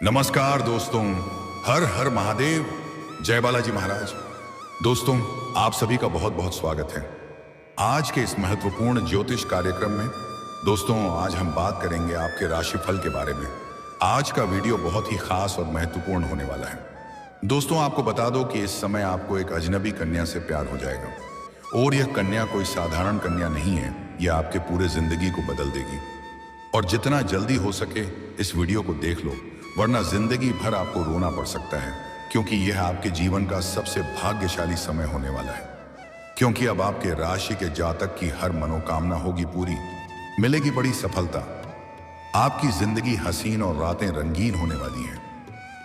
नमस्कार दोस्तों, हर हर महादेव, जय बालाजी महाराज। दोस्तों, आप सभी का बहुत बहुत स्वागत है आज के इस महत्वपूर्ण ज्योतिष कार्यक्रम में। दोस्तों, आज हम बात करेंगे आपके राशिफल के बारे में। आज का वीडियो बहुत ही खास और महत्वपूर्ण होने वाला है। दोस्तों, आपको बता दो कि इस समय आपको एक अजनबी कन्या से प्यार हो जाएगा और यह कन्या कोई साधारण कन्या नहीं है। यह आपके पूरे जिंदगी को बदल देगी और जितना जल्दी हो सके इस वीडियो को देख लो, वरना जिंदगी भर आपको रोना पड़ सकता है, क्योंकि यह आपके जीवन का सबसे भाग्यशाली समय होने वाला है। क्योंकि अब आपके राशि के जातक की हर मनोकामना होगी पूरी, मिलेगी बड़ी सफलता। आपकी जिंदगी हसीन और रातें रंगीन होने वाली हैं।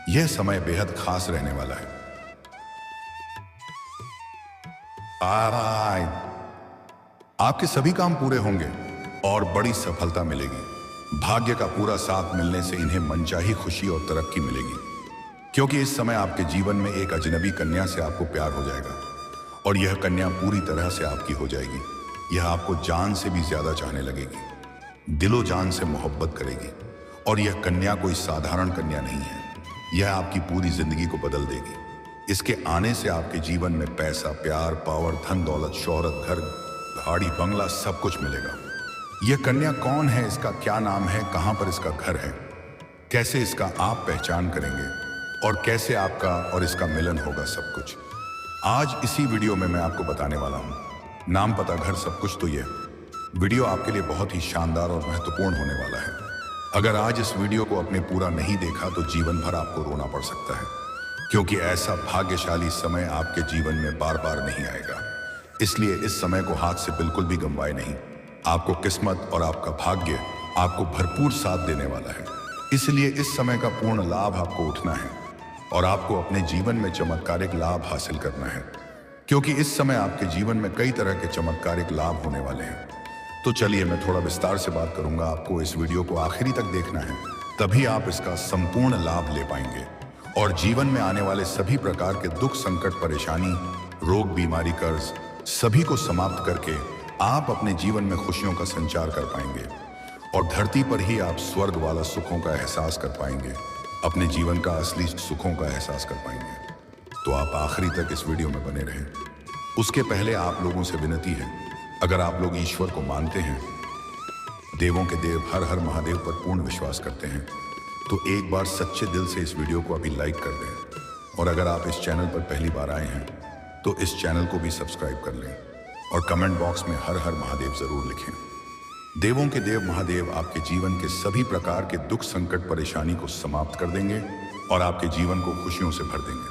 यह समय बेहद खास रहने वाला है। आपके सभी काम पूरे होंगे और बड़ी सफलता मिलेगी। भाग्य का पूरा साथ मिलने से इन्हें मनचाही खुशी और तरक्की मिलेगी, क्योंकि इस समय आपके जीवन में एक अजनबी कन्या से आपको प्यार हो जाएगा और यह कन्या पूरी तरह से आपकी हो जाएगी। यह आपको जान से भी ज्यादा चाहने लगेगी, दिलो जान से मोहब्बत करेगी। और यह कन्या कोई साधारण कन्या नहीं है। यह आपकी पूरी जिंदगी को बदल देगी। इसके आने से आपके जीवन में पैसा, प्यार, पावर, धन दौलत, शोहरत, घर, गाड़ी, बंगला सब कुछ मिलेगा। यह कन्या कौन है, इसका क्या नाम है, कहां पर इसका घर है, कैसे इसका आप पहचान करेंगे और कैसे आपका और इसका मिलन होगा, सब कुछ आज इसी वीडियो में मैं आपको बताने वाला हूं। नाम, पता, घर, सब कुछ। तो यह वीडियो आपके लिए बहुत ही शानदार और महत्वपूर्ण होने वाला है। अगर आज इस वीडियो को आपने पूरा नहीं देखा तो जीवन भर आपको रोना पड़ सकता है, क्योंकि ऐसा भाग्यशाली समय आपके जीवन में बार बार नहीं आएगा। इसलिए इस समय को हाथ से बिल्कुल भी गंवाए नहीं। आपको किस्मत और आपका भाग्य आपको भरपूर साथ देने वाला है। इसलिए इस समय का पूर्ण लाभ आपको उठना है और आपको अपने जीवन में चमत्कारिक लाभ हासिल करना है, क्योंकि इस समय आपके जीवन में कई तरह के चमत्कारिक लाभ होने वाले हैं। तो चलिए, मैं थोड़ा विस्तार से बात करूंगा। आपको इस वीडियो को आखिरी तक देखना है, तभी आप इसका संपूर्ण लाभ ले पाएंगे और जीवन में आने वाले सभी प्रकार के दुख, संकट, परेशानी, रोग, बीमारी, कर्ज सभी को समाप्त करके आप अपने जीवन में खुशियों का संचार कर पाएंगे और धरती पर ही आप स्वर्ग वाला सुखों का एहसास कर पाएंगे। अपने जीवन का असली सुखों का एहसास कर पाएंगे। तो आप आखिरी तक इस वीडियो में बने रहें। उसके पहले आप लोगों से विनती है, अगर आप लोग ईश्वर को मानते हैं, देवों के देव हर हर महादेव पर पूर्ण विश्वास करते हैं, तो एक बार सच्चे दिल से इस वीडियो को अभी लाइक कर दें। और अगर आप इस चैनल पर पहली बार आए हैं तो इस चैनल को भी सब्सक्राइब कर लें और कमेंट बॉक्स में हर हर महादेव जरूर लिखें। देवों के देव महादेव आपके जीवन के सभी प्रकार के दुख, संकट, परेशानी को समाप्त कर देंगे और आपके जीवन को खुशियों से भर देंगे।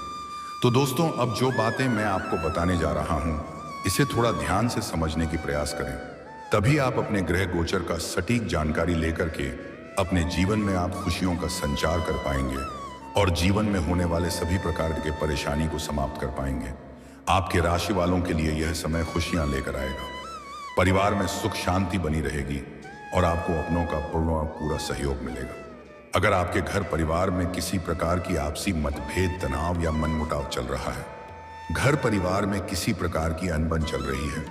तो दोस्तों, अब जो बातें मैं आपको बताने जा रहा हूं, इसे थोड़ा ध्यान से समझने की प्रयास करें, तभी आप अपने ग्रह गोचर का सटीक जानकारी लेकर के अपने जीवन में आप खुशियों का संचार कर पाएंगे और जीवन में होने वाले सभी प्रकार के परेशानी को समाप्त कर पाएंगे। आपके राशि वालों के लिए यह समय खुशियां लेकर आएगा। परिवार में सुख शांति बनी रहेगी और आपको अपनों का पूरा सहयोग मिलेगा। अगर आपके घर परिवार में किसी प्रकार की आपसी मतभेद, तनाव या मनमुटाव चल रहा है, घर परिवार में किसी प्रकार की अनबन चल रही है,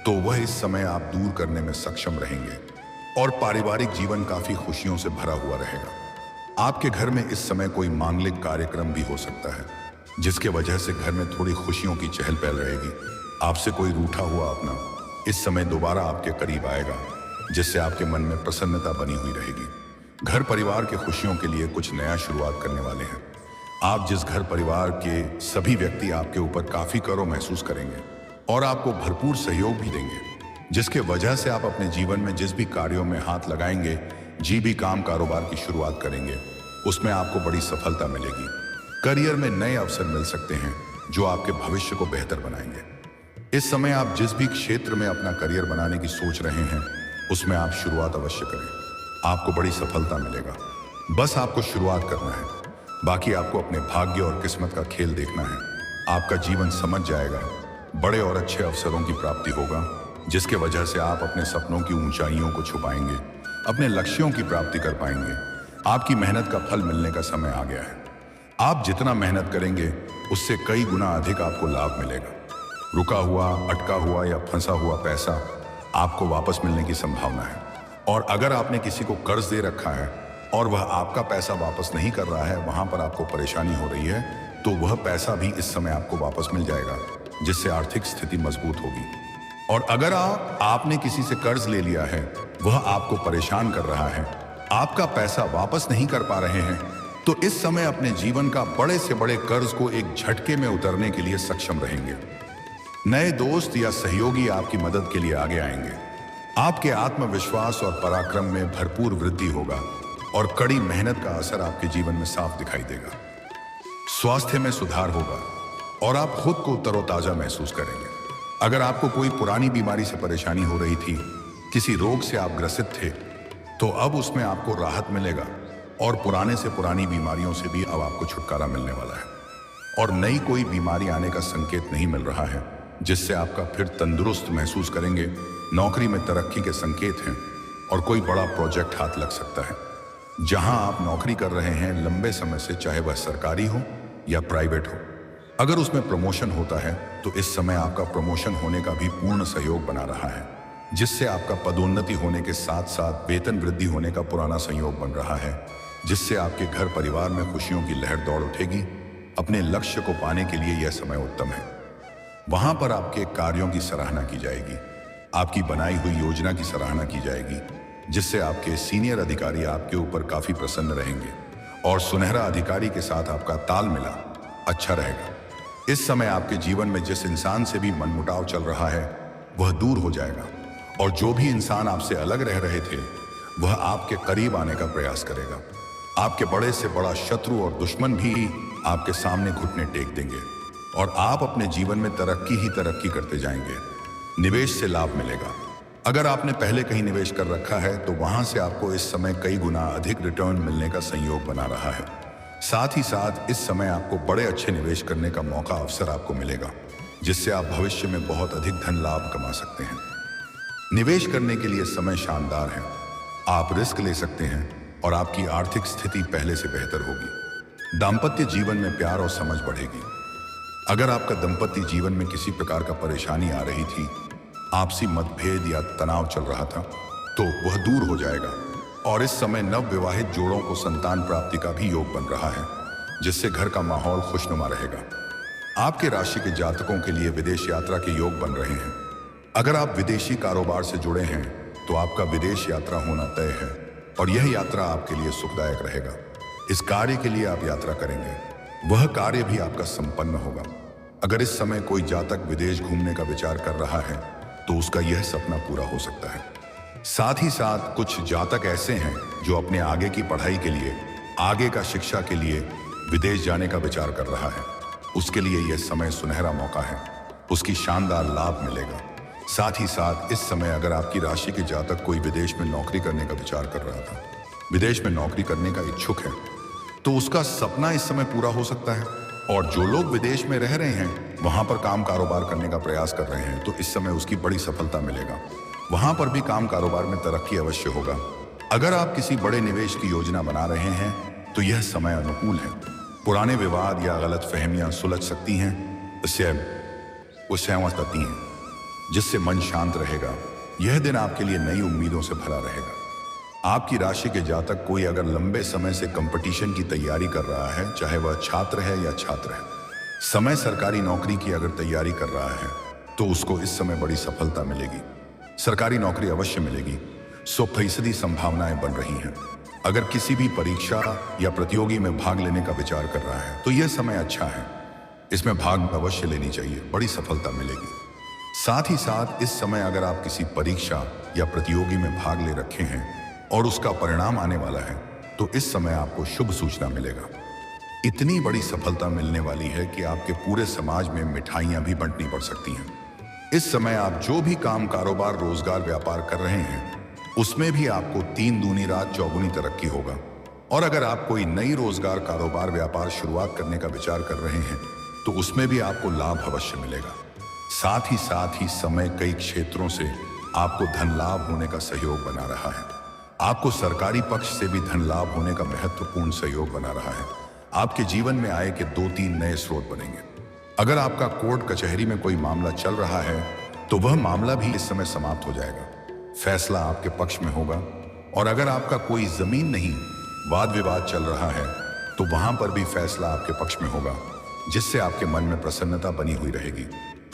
तो वह इस समय आप दूर करने में सक्षम रहेंगे और पारिवारिक जीवन काफी खुशियों से भरा हुआ रहेगा। आपके घर में इस समय कोई मांगलिक कार्यक्रम भी हो सकता है, जिसके वजह से घर में थोड़ी खुशियों की चहल पहल रहेगी। आपसे कोई रूठा हुआ अपना इस समय दोबारा आपके करीब आएगा, जिससे आपके मन में प्रसन्नता बनी हुई रहेगी। घर परिवार के खुशियों के लिए कुछ नया शुरुआत करने वाले हैं। आप जिस घर परिवार के सभी व्यक्ति आपके ऊपर काफी गर्व महसूस करेंगे और आपको भरपूर सहयोग भी देंगे, जिसके वजह से आप अपने जीवन में जिस भी कार्यों में हाथ लगाएंगे, जी भी काम कारोबार की शुरुआत करेंगे, उसमें आपको बड़ी सफलता मिलेगी। करियर में नए अवसर मिल सकते हैं जो आपके भविष्य को बेहतर बनाएंगे। इस समय आप जिस भी क्षेत्र में अपना करियर बनाने की सोच रहे हैं, उसमें आप शुरुआत अवश्य करें। आपको बड़ी सफलता मिलेगा। बस आपको शुरुआत करना है, बाकी आपको अपने भाग्य और किस्मत का खेल देखना है। आपका जीवन समझ जाएगा, बड़े और अच्छे अवसरों की प्राप्ति होगा, जिसके वजह से आप अपने सपनों की ऊंचाइयों को छुपाएंगे, अपने लक्ष्यों की प्राप्ति कर पाएंगे। आपकी मेहनत का फल मिलने का समय आ गया है। आप जितना मेहनत करेंगे, उससे कई गुना अधिक आपको लाभ मिलेगा। रुका हुआ, अटका हुआ या फंसा हुआ पैसा आपको वापस मिलने की संभावना है। और अगर आपने किसी को कर्ज दे रखा है और वह आपका पैसा वापस नहीं कर रहा है, वहां पर आपको परेशानी हो रही है, तो वह पैसा भी इस समय आपको वापस मिल जाएगा, जिससे आर्थिक स्थिति मजबूत होगी। और अगर आपने किसी से कर्ज ले लिया है, वह आपको परेशान कर रहा है, आपका पैसा वापस नहीं कर पा रहे हैं, तो इस समय अपने जीवन का बड़े से बड़े कर्ज को एक झटके में उतरने के लिए सक्षम रहेंगे। नए दोस्त या सहयोगी आपकी मदद के लिए आगे आएंगे। आपके आत्मविश्वास और पराक्रम में भरपूर वृद्धि होगा और कड़ी मेहनत का असर आपके जीवन में साफ दिखाई देगा। स्वास्थ्य में सुधार होगा और आप खुद को तरोताजा महसूस करेंगे। अगर आपको कोई पुरानी बीमारी से परेशानी हो रही थी, किसी रोग से आप ग्रसित थे, तो अब उसमें आपको राहत मिलेगा और पुराने से पुरानी बीमारियों से भी अब आपको छुटकारा मिलने वाला है। और नई कोई बीमारी आने का संकेत नहीं मिल रहा है, जिससे आपका फिर तंदुरुस्त महसूस करेंगे। नौकरी में तरक्की के संकेत हैं और कोई बड़ा प्रोजेक्ट हाथ लग सकता है। जहां आप नौकरी कर रहे हैं लंबे समय से, चाहे वह सरकारी हो या प्राइवेट हो, अगर उसमें प्रमोशन होता है तो इस समय आपका प्रमोशन होने का भी पूर्ण सहयोग बना रहा है, जिससे आपका पदोन्नति होने के साथ साथ वेतन वृद्धि होने का पुराना संयोग बन रहा है, जिससे आपके घर परिवार में खुशियों की लहर दौड़ उठेगी। अपने लक्ष्य को पाने के लिए यह समय उत्तम है। वहां पर आपके कार्यों की सराहना की जाएगी, आपकी बनाई हुई योजना की सराहना की जाएगी, जिससे आपके सीनियर अधिकारी आपके ऊपर काफी प्रसन्न रहेंगे और सुनहरा अधिकारी के साथ आपका ताल मिला अच्छा रहेगा। इस समय आपके जीवन में जिस इंसान से भी मनमुटाव चल रहा है वह दूर हो जाएगा और जो भी इंसान आपसे अलग रह रहे थे वह आपके करीब आने का प्रयास करेगा। आपके बड़े से बड़ा शत्रु और दुश्मन भी आपके सामने घुटने टेक देंगे और आप अपने जीवन में तरक्की ही तरक्की करते जाएंगे। निवेश से लाभ मिलेगा। अगर आपने पहले कहीं निवेश कर रखा है तो वहां से आपको इस समय कई गुना अधिक रिटर्न मिलने का संयोग बना रहा है। साथ ही साथ इस समय आपको बड़े अच्छे निवेश करने का मौका अवसर आपको मिलेगा, जिससे आप भविष्य में बहुत अधिक धन लाभ कमा सकते हैं। निवेश करने के लिए समय शानदार है। आप रिस्क ले सकते हैं और आपकी आर्थिक स्थिति पहले से बेहतर होगी। दाम्पत्य जीवन में प्यार और समझ बढ़ेगी। अगर आपका दाम्पत्य जीवन में किसी प्रकार का परेशानी आ रही थी, आपसी मतभेद या तनाव चल रहा था, तो वह दूर हो जाएगा और इस समय नव विवाहित जोड़ों को संतान प्राप्ति का भी योग बन रहा है, जिससे घर का माहौल खुशनुमा रहेगा। आपके राशि के जातकों के लिए विदेश यात्रा के योग बन रहे हैं। अगर आप विदेशी कारोबार से जुड़े हैं तो आपका विदेश यात्रा होना तय है और यह यात्रा आपके लिए सुखदायक रहेगा। इस कार्य के लिए आप यात्रा करेंगे, वह कार्य भी आपका संपन्न होगा। अगर इस समय कोई जातक विदेश घूमने का विचार कर रहा है तो उसका यह सपना पूरा हो सकता है। साथ ही साथ कुछ जातक ऐसे हैं जो अपने आगे की पढ़ाई के लिए, आगे का शिक्षा के लिए विदेश जाने का विचार कर रहा है। उसके लिए यह समय सुनहरा मौका है, उसकी शानदार लाभ मिलेगा। साथ ही साथ इस समय अगर आपकी राशि के जातक कोई विदेश में नौकरी करने का विचार कर रहा था, विदेश में नौकरी करने का इच्छुक है, तो उसका सपना इस समय पूरा हो सकता है। और जो लोग विदेश में रह रहे हैं, वहां पर काम कारोबार करने का प्रयास कर रहे हैं, तो इस समय उसकी बड़ी सफलता मिलेगा। वहां पर भी काम कारोबार में तरक्की अवश्य होगा। अगर आप किसी बड़े निवेश की योजना बना रहे हैं तो यह समय अनुकूल है। पुराने विवाद या गलत फहमियां सुलझ सकती हैं, उससे हैं, जिससे मन शांत रहेगा। यह दिन आपके लिए नई उम्मीदों से भरा रहेगा। आपकी राशि के जातक कोई अगर लंबे समय से कंपटीशन की तैयारी कर रहा है, चाहे वह छात्र है या छात्र है, समय सरकारी नौकरी की अगर तैयारी कर रहा है तो उसको इस समय बड़ी सफलता मिलेगी। सरकारी नौकरी अवश्य मिलेगी। 100% संभावनाएं बन रही हैं। अगर किसी भी परीक्षा या प्रतियोगी में भाग लेने का विचार कर रहा है तो यह समय अच्छा है, इसमें भाग अवश्य लेनी चाहिए, बड़ी सफलता मिलेगी। साथ ही साथ इस समय अगर आप किसी परीक्षा या प्रतियोगी में भाग ले रखे हैं और उसका परिणाम आने वाला है तो इस समय आपको शुभ सूचना मिलेगा। इतनी बड़ी सफलता मिलने वाली है कि आपके पूरे समाज में मिठाइयां भी बंटनी पड़ सकती हैं। इस समय आप जो भी काम कारोबार रोजगार व्यापार कर रहे हैं उसमें भी आपको 3 दूनी रात चौगुनी तरक्की होगा। और अगर आप कोई नई रोजगार कारोबार व्यापार शुरुआत करने का विचार कर रहे हैं तो उसमें भी आपको लाभ अवश्य मिलेगा। साथ ही समय कई क्षेत्रों से आपको धन लाभ होने का सहयोग बना रहा है। आपको सरकारी पक्ष से भी धन लाभ होने का महत्वपूर्ण सहयोग बना रहा है। आपके जीवन में आय के 2-3 नए स्रोत बनेंगे। अगर आपका कोर्ट कचहरी में कोई मामला चल रहा है तो वह मामला भी इस समय समाप्त हो जाएगा। फैसला आपके पक्ष में होगा। और अगर आपका कोई जमीन नहीं वाद विवाद चल रहा है तो वहां पर भी फैसला आपके पक्ष में होगा, जिससे आपके मन में प्रसन्नता बनी हुई रहेगी।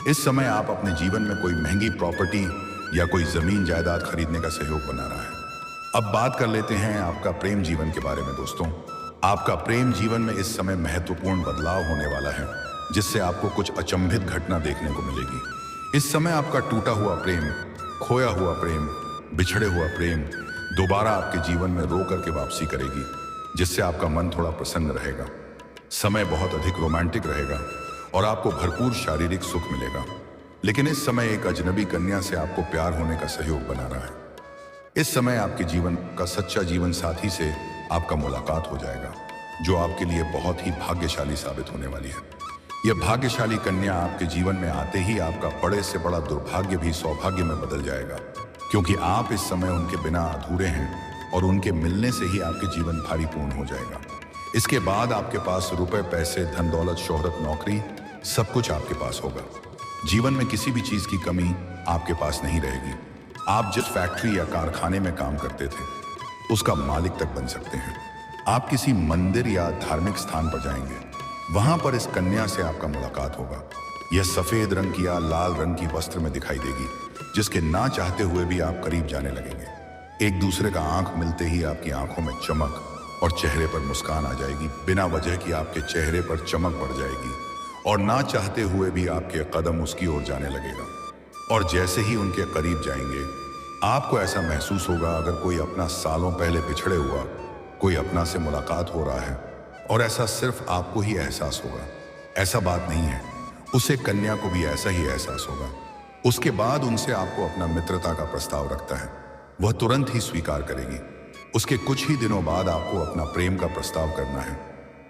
इस समय आप अपने जीवन में कोई महंगी प्रॉपर्टी या कोई जमीन जायदाद खरीदने का सहयोग बना रहा है। अब बात कर लेते हैं आपका प्रेम जीवन के बारे में दोस्तों। आपका प्रेम जीवन में इस समय महत्वपूर्ण बदलाव होने वाला है, जिससे आपको कुछ अचंभित घटना देखने को मिलेगी। इस समय आपका टूटा हुआ प्रेम, खोया हुआ प्रेम, बिछड़े हुआ प्रेम दोबारा आपके जीवन में रो करके वापसी करेगी, जिससे आपका मन थोड़ा प्रसन्न रहेगा। समय बहुत अधिक रोमांटिक रहेगा और आपको भरपूर शारीरिक सुख मिलेगा। लेकिन इस समय एक अजनबी कन्या से आपको प्यार होने का सहयोग बना रहा है। इस समय आपके जीवन का सच्चा जीवन साथी से आपका मुलाकात हो जाएगा, जो आपके लिए बहुत ही भाग्यशाली साबित होने वाली है। यह भाग्यशाली कन्या आपके जीवन में आते ही आपका बड़े से बड़ा दुर्भाग्य भी सौभाग्य में बदल जाएगा, क्योंकि आप इस समय उनके बिना अधूरे हैं और उनके मिलने से ही आपके जीवन भारीपूर्ण हो जाएगा। इसके बाद आपके पास रुपए, पैसे, धन दौलत, शोहरत, नौकरी सब कुछ आपके पास होगा। जीवन में किसी भी चीज की कमी आपके पास नहीं रहेगी। आप जिस फैक्ट्री या कारखाने में काम करते थे उसका मालिक तक बन सकते हैं। आप किसी मंदिर या धार्मिक स्थान पर जाएंगे, वहां पर इस कन्या से आपका मुलाकात होगा। यह सफेद रंग की या लाल रंग की वस्त्र में दिखाई देगी, जिसके ना चाहते हुए भी आप करीब जाने लगेंगे। एक दूसरे का आंख मिलते ही आपकी आंखों में चमक और चेहरे पर मुस्कान आ जाएगी। बिना वजह की आपके चेहरे पर चमक बढ़ जाएगी और ना चाहते हुए भी आपके कदम उसकी ओर जाने लगेगा। और जैसे ही उनके करीब जाएंगे, आपको ऐसा महसूस होगा अगर कोई अपना सालों पहले पिछड़े हुआ कोई अपना से मुलाकात हो रहा है, और ऐसा सिर्फ आपको ही एहसास होगा। ऐसा बात नहीं है, उसे कन्या को भी ऐसा ही एहसास होगा। उसके बाद उनसे आपको अपना मित्रता का प्रस्ताव रखता है। वह तुरंत ही स्वीकार करेगी। उसके कुछ ही दिनों बाद आपको अपना प्रेम का प्रस्ताव करना है,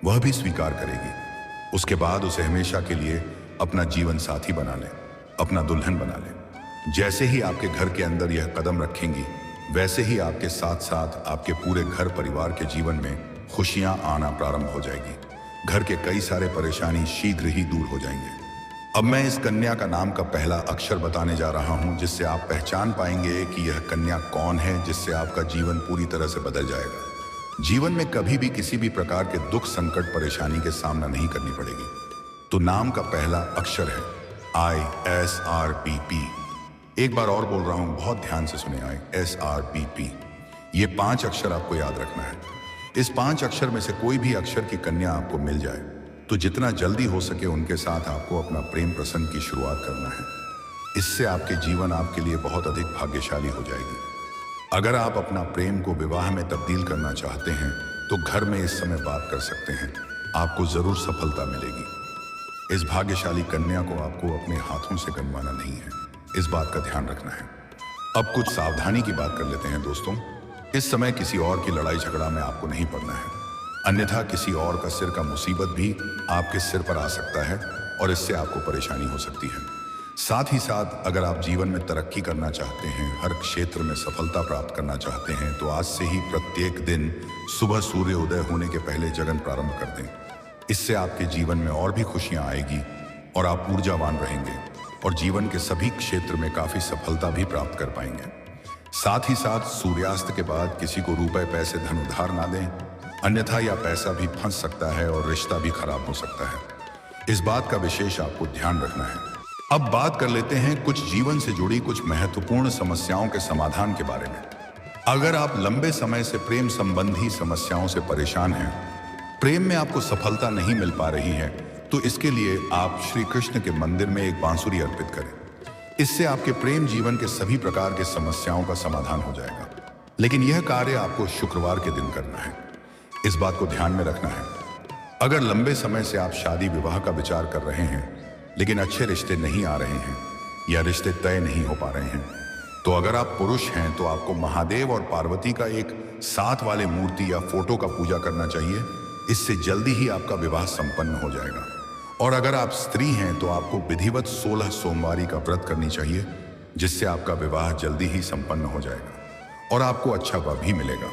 वह भी स्वीकार करेगी। उसके बाद उसे हमेशा के लिए अपना जीवन साथी बना ले, अपना दुल्हन बना ले। जैसे ही आपके घर के अंदर यह कदम रखेंगी, वैसे ही आपके साथ साथ आपके पूरे घर परिवार के जीवन में खुशियां आना प्रारंभ हो जाएगी। घर के कई सारे परेशानी शीघ्र ही दूर हो जाएंगे। अब मैं इस कन्या का नाम का पहला अक्षर बताने जा रहा हूं, जिससे आप पहचान पाएंगे कि यह कन्या कौन है, जिससे आपका जीवन पूरी तरह से बदल जाएगा। जीवन में कभी भी किसी भी प्रकार के दुख, संकट, परेशानी के सामना नहीं करनी पड़ेगी। तो नाम का पहला अक्षर है ISRPP। एक बार और बोल रहा हूं, बहुत ध्यान से सुने। ISRPP। ये 5 अक्षर आपको याद रखना है। इस 5 अक्षर में से कोई भी अक्षर की कन्या आपको मिल जाए तो जितना जल्दी हो सके उनके साथ आपको अपना प्रेम प्रसंग की शुरुआत करना है। इससे आपके जीवन आपके लिए बहुत अधिक भाग्यशाली हो जाएगी। अगर आप अपना प्रेम को विवाह में तब्दील करना चाहते हैं तो घर में इस समय बात कर सकते हैं, आपको जरूर सफलता मिलेगी। इस भाग्यशाली कन्या को आपको अपने हाथों से गंवाना नहीं है, इस बात का ध्यान रखना है। अब कुछ सावधानी की बात कर लेते हैं दोस्तों। इस समय किसी और की लड़ाई झगड़ा में आपको नहीं पड़ना है, अन्यथा किसी और का सिर का मुसीबत भी आपके सिर पर आ सकता है और इससे आपको परेशानी हो सकती है। साथ ही साथ अगर आप जीवन में तरक्की करना चाहते हैं, हर क्षेत्र में सफलता प्राप्त करना चाहते हैं, तो आज से ही प्रत्येक दिन सुबह सूर्योदय होने के पहले जगन प्रारंभ कर दें। इससे आपके जीवन में और भी खुशियां आएगी और आप ऊर्जावान रहेंगे और जीवन के सभी क्षेत्र में काफी सफलता भी प्राप्त कर पाएंगे। साथ ही साथ सूर्यास्त के बाद किसी को रुपए, पैसे, धन उधार ना दें, अन्यथा यह पैसा भी फंस सकता है और रिश्ता भी खराब हो सकता है। इस बात का विशेष आपको ध्यान रखना है। अब बात कर लेते हैं कुछ जीवन से जुड़ी कुछ महत्वपूर्ण समस्याओं के समाधान के बारे में। अगर आप लंबे समय से प्रेम संबंधी समस्याओं से परेशान हैं, प्रेम में आपको सफलता नहीं मिल पा रही है, तो इसके लिए आप श्री कृष्ण के मंदिर में एक बांसुरी अर्पित करें। इससे आपके प्रेम जीवन के सभी प्रकार के समस्याओं का समाधान हो जाएगा। लेकिन यह कार्य आपको शुक्रवार के दिन करना है, इस बात को ध्यान में रखना है। अगर लंबे समय से आप शादी विवाह का विचार कर रहे हैं लेकिन अच्छे रिश्ते नहीं आ रहे हैं या रिश्ते तय नहीं हो पा रहे हैं, तो अगर आप पुरुष हैं तो आपको महादेव और पार्वती का एक साथ वाले मूर्ति या फोटो का पूजा करना चाहिए। इससे जल्दी ही आपका विवाह संपन्न हो जाएगा। और अगर आप स्त्री हैं तो आपको विधिवत 16 सोमवारी का व्रत करनी चाहिए, जिससे आपका विवाह जल्दी ही संपन्न हो जाएगा और आपको अच्छा वर भी मिलेगा।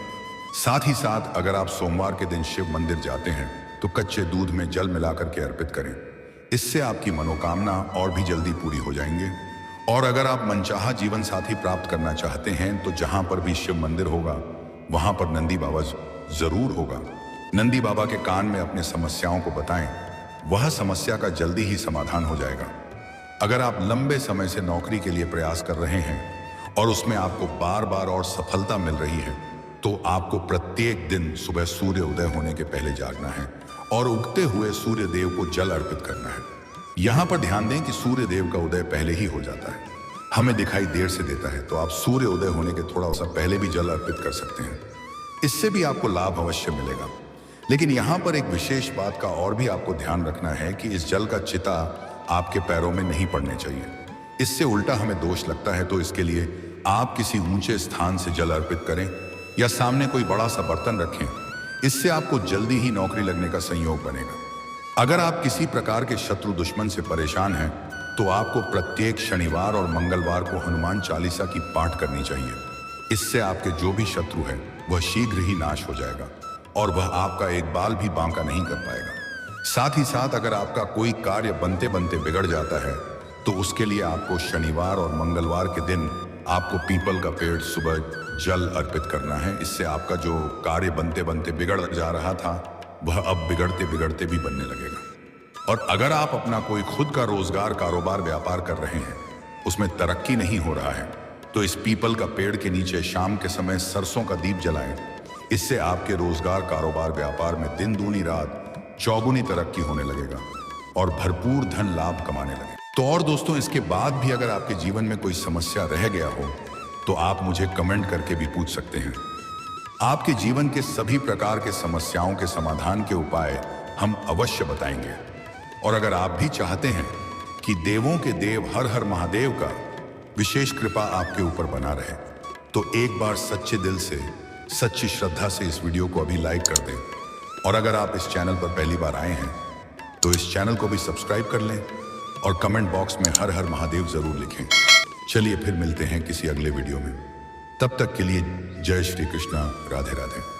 साथ ही साथ अगर आप सोमवार के दिन शिव मंदिर जाते हैं तो कच्चे दूध में जल मिलाकर के अर्पित करें। इससे आपकी मनोकामना और भी जल्दी पूरी हो जाएंगे। और अगर आप मनचाहा जीवन साथी प्राप्त करना चाहते हैं तो जहां पर भी शिव मंदिर होगा वहां पर नंदी बाबा जरूर होगा। नंदी बाबा के कान में अपने समस्याओं को बताएं, वह समस्या का जल्दी ही समाधान हो जाएगा। अगर आप लंबे समय से नौकरी के लिए प्रयास कर रहे हैं और उसमें आपको बार बार और सफलता मिल रही है, तो आपको प्रत्येक दिन सुबह सूर्य उदय होने के पहले जागना है और उगते हुए सूर्य देव को जल अर्पित करना है। यहां पर ध्यान दें कि सूर्य देव का उदय पहले ही हो जाता है, हमें दिखाई देर से देता है, तो आप सूर्य उदय होने के थोड़ा सा पहले भी जल अर्पित कर सकते हैं। इससे भी आपको लाभ अवश्य मिलेगा। लेकिन यहां पर एक विशेष बात का और भी आपको ध्यान रखना है कि इस जल का चिता आपके पैरों में नहीं पड़ने चाहिए। इससे उल्टा हमें दोष लगता है, तो इसके लिए आप किसी ऊंचे स्थान से जल अर्पित करें या सामने कोई बड़ा सा बर्तन रखें। इससे आपको जल्दी ही नौकरी लगने का संयोग बनेगा। अगर आप किसी प्रकार के शत्रु दुश्मन से परेशान हैं, तो आपको प्रत्येक शनिवार और मंगलवार को हनुमान चालीसा की पाठ करनी चाहिए। इससे आपके जो भी शत्रु है वह शीघ्र ही नाश हो जाएगा और वह आपका एक बाल भी बांका नहीं कर पाएगा। साथ ही साथ अगर आपका कोई कार्य बनते बनते बिगड़ जाता है, तो उसके लिए आपको शनिवार और मंगलवार के दिन आपको पीपल का पेड़ सुबह जल अर्पित करना है। इससे आपका जो कार्य बनते बनते बिगड़ जा रहा था, वह अब बिगड़ते बिगड़ते भी बनने लगेगा। और अगर आप अपना कोई खुद का रोजगार, कारोबार, व्यापार कर रहे हैं, उसमें तरक्की नहीं हो रहा है, तो इस पीपल का पेड़ के नीचे शाम के समय सरसों का दीप जलाएं। इससे आपके रोजगार, कारोबार, व्यापार में दिन दूनी रात चौगुनी तरक्की होने लगेगा और भरपूर धन लाभ कमाने लगे। तो और दोस्तों, इसके बाद भी अगर आपके जीवन में कोई समस्या रह गया हो, तो आप मुझे कमेंट करके भी पूछ सकते हैं। आपके जीवन के सभी प्रकार के समस्याओं के समाधान के उपाय हम अवश्य बताएंगे। और अगर आप भी चाहते हैं कि देवों के देव हर हर महादेव का विशेष कृपा आपके ऊपर बना रहे, तो एक बार सच्चे दिल से, सच्ची श्रद्धा से इस वीडियो को अभी लाइक कर दें। और अगर आप इस चैनल पर पहली बार आए हैं, तो इस चैनल को भी सब्सक्राइब कर लें और कमेंट बॉक्स में हर हर महादेव जरूर लिखें। चलिए फिर मिलते हैं किसी अगले वीडियो में। तब तक के लिए जय श्री कृष्णा, राधे राधे।